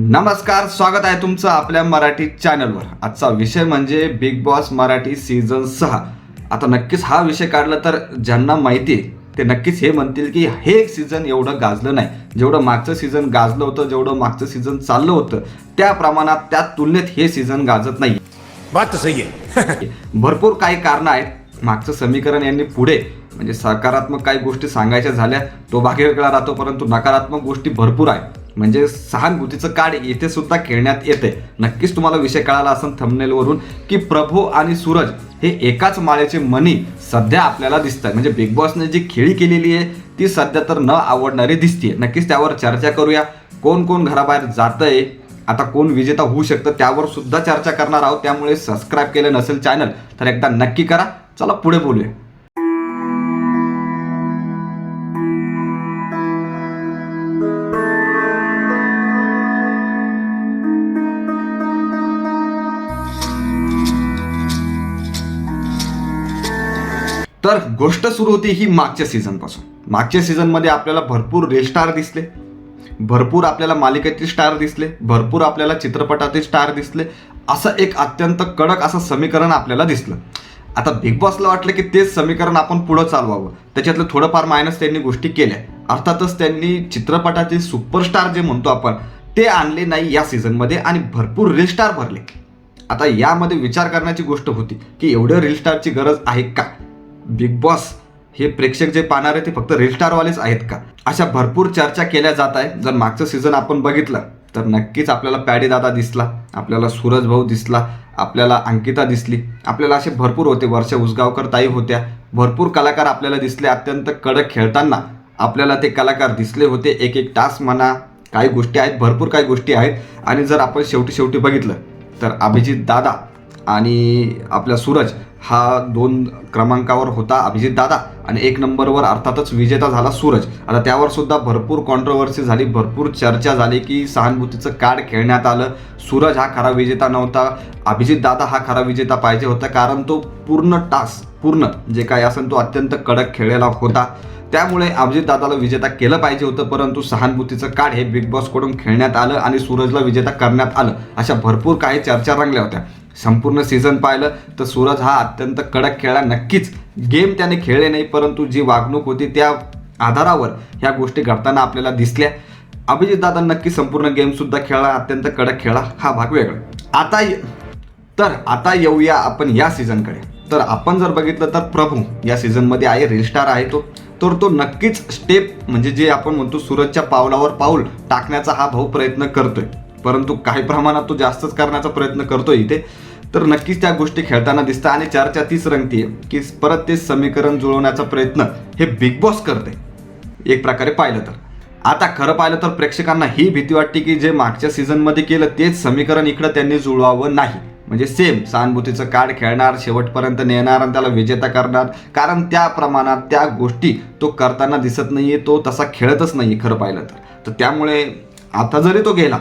नमस्कार, स्वागत आहे तुमचं आपल्या मराठी चॅनलवर। आजचा विषय म्हणजे बिग बॉस मराठी सीझन 6। आता नक्कीच हा विषय काढला तर ज्यांना माहिती आहे ते नक्कीच हे म्हणतील की हे सीझन एवढं गाजलं नाही, जेवढं मागचं सीझन गाजलं होतं, जेवढं मागचं सीझन चाललं होतं त्या प्रमाणात त्या तुलनेत हे सीझन गाजत नाही। बात तो सही है। भरपूर काही कारणं आहेत। मागचं समीकरण यांनी पुढे म्हणजे सकारात्मक काही गोष्टी सांगायच्या झाल्या तो भाग वेगळा राहतो, परंतु नकारात्मक गोष्टी भरपूर आहेत। म्हणजे सहानुभूतीचं कार्ड येथे सुद्धा खेळण्यात येते। नक्कीच तुम्हाला विषय कळाला असेल थंबनेलवरून की प्रभू आणि सूरज हे एकाच माळेचे मणी सध्या आपल्याला दिसतात। म्हणजे बिग बॉसने जी खेळी केलेली आहे ती सध्या तर न आवडणारी दिसते। नक्कीच त्यावर चर्चा करूया। कोण कोण घराबाहेर जातंय, आता कोण विजेता होऊ शकतं त्यावर सुद्धा चर्चा करणार आहोत। त्यामुळे सबस्क्राईब केलं नसेल चॅनल तर एकदा नक्की करा। चला पुढे बोलूया। तर गोष्ट सुरू होती ही मागच्या सीझन पासून। मागच्या सीझन मध्ये आपल्याला भरपूर रेस्टार दिसले, भरपूर आपल्याला मालिकेतील स्टार दिसले, भरपूर आपल्याला चित्रपटातील स्टार दिसले। असं एक अत्यंत कडक असं समीकरण आपल्याला दिसलं। आता बिग बॉसला वाटलं की तेच समीकरण आपण पुढे चालवावं, त्याच्यातलं थोडंफार मायनस त्यांनी गोष्टी केल्या। अर्थातच त्यांनी चित्रपटातील सुपरस्टार जे म्हणतो आपण ते आणले नाही या सीझनमध्ये आणि भरपूर रीलस्टार भरले। आता यामध्ये विचार करण्याची गोष्ट होती की एवढ्या रीलस्टारची गरज आहे का? बिग बॉस हे प्रेक्षक जे पाहणार आहे ते फक्त रीलस्टारवालेच आहेत का? अशा भरपूर चर्चा केल्या जात आहे। जर मागचं सीझन आपण बघितलं तर नक्कीच आपल्याला पॅडी दादा दिसला, आपल्याला सूरज भाऊ दिसला, आपल्याला अंकिता दिसली, आपल्याला असे भरपूर होते, वर्षा उसगावकर ताई होत्या, भरपूर कलाकार आपल्याला दिसले। अत्यंत कडक खेळताना आपल्याला ते कलाकार दिसले होते। एक एक टास्क म्हणा, काही गोष्टी आहेत, भरपूर काही गोष्टी आहेत। आणि जर आपण शेवटी बघितलं तर अभिजित दादा आणि आपला सूरज हा 2 क्रमांकावर होता अभिजित दादा आणि 1 नंबरवर अर्थातच विजेता झाला सूरज। आता त्यावर सुद्धा भरपूर कॉन्ट्रोवर्सी झाली, भरपूर चर्चा झाली की सहानुभूतीचं कार्ड खेळण्यात आलं। सूरज हा खरा विजेता नव्हता, अभिजित दादा हा खरा विजेता पाहिजे होता, कारण तो पूर्ण पूर्ण जे काय असेल तो अत्यंत कडक खेळलेला होता। त्यामुळे अभिजित दादाला विजेता केलं पाहिजे होतं, परंतु सहानुभूतीचं कार्ड हे बिग बॉसकडून खेळण्यात आलं आणि सूरजला विजेता करण्यात आलं। अशा भरपूर काही चर्चा रंगल्या होत्या। संपूर्ण सीझन पाहिलं तर सूरज हा अत्यंत कडक खेळला। नक्कीच गेम त्याने खेळले नाही, परंतु जी वागणूक होती त्या आधारावर ह्या गोष्टी घडताना आपल्याला दिसल्या। अभिजित दादा नक्की संपूर्ण गेम सुद्धा खेळला, अत्यंत कडक खेळला, हा भाग वेगळा। आता येऊया आपण या सीझनकडे। तर आपण जर बघितलं तर प्रभू या सीझनमध्ये आहे, रीलस्टार आहे तो नक्कीच स्टेप म्हणजे जे आपण म्हणतो सूरजच्या पावलावर पाऊल टाकण्याचा हा भाऊ प्रयत्न करतोय, परंतु काही प्रमाणात तो जास्तच करण्याचा प्रयत्न करतोय इथे। तर नक्कीच त्या गोष्टी खेळताना दिसतात आणि चर्चा तीच रंगतीये की परत तेच समीकरण जुळवण्याचा प्रयत्न हे बिग बॉस करते एक प्रकारे पाहिलं तर। आता खरं पाहिलं तर प्रेक्षकांना ही भीती वाटते की जे मागच्या सीझनमध्ये केलं तेच समीकरण इकडं त्यांनी जुळवावं नाही। म्हणजे सेम सहानुभूतीचं कार्ड खेळणार, शेवटपर्यंत नेणार आणि त्याला विजेता करणार, कारण त्या प्रमाणात त्या गोष्टी तो करताना दिसत नाहीये, तो तसा खेळतच नाहीये खरं पाहिलं तर। त्यामुळे आता जरी तो गेला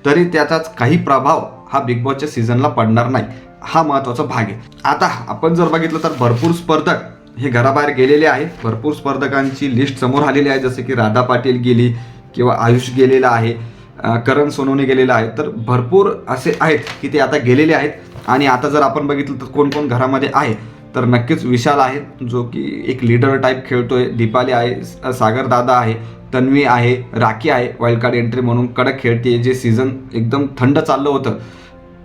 तरी त्याचाच काही प्रभाव हा बिग बॉसच्या सीझनला पडणार नाही, हा महत्त्वाचा भाग आहे। आता आपण जर बघितलं तर भरपूर स्पर्धक हे घराबाहेर गेलेले आहेत। भरपूर स्पर्धकांची लिस्ट समोर आलेली आहे, जसे की राधा पाटील गेली किंवा आयुष गेलेला आहे, करण सोनवणे गेलेला आहे। तर भरपूर असे आहेत की ते आता गेलेले आहेत। आणि आता जर आपण बघितलं तर कोण कोण घरामध्ये आहे तर नक्कीच विशाल आहे जो की एक लीडर टाईप खेळतोय, दीपाली आहे, सागर दादा आहे, तन्वी आहे, राखी आहे वाईल्ड कार्ड एंट्री म्हणून कडक खेळते। जे सीझन एकदम थंड चाललं होतं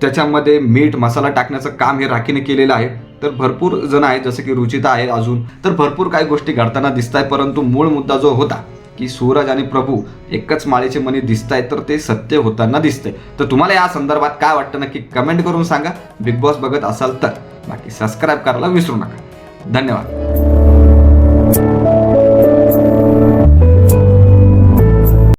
त्याच्यामध्ये मीठ मसाला टाकण्याचं काम हे राखीने केलेलं आहे। तर भरपूर जण आहेत जसे की रुचिता आहे अजून, तर भरपूर काही गोष्टी घडताना दिसत आहेत। परंतु मूळ मुद्दा जो होता की सूरज आणि प्रभू एकच माळेचे मणी दिसत आहेत तर ते सत्य होताना दिसतंय। तर तुम्हाला या संदर्भात काय वाटतं नक्की कमेंट करून सांगा। बिग बॉस बघत असाल तर बाकी सबस्क्राईब करायला विसरू नका। धन्यवाद।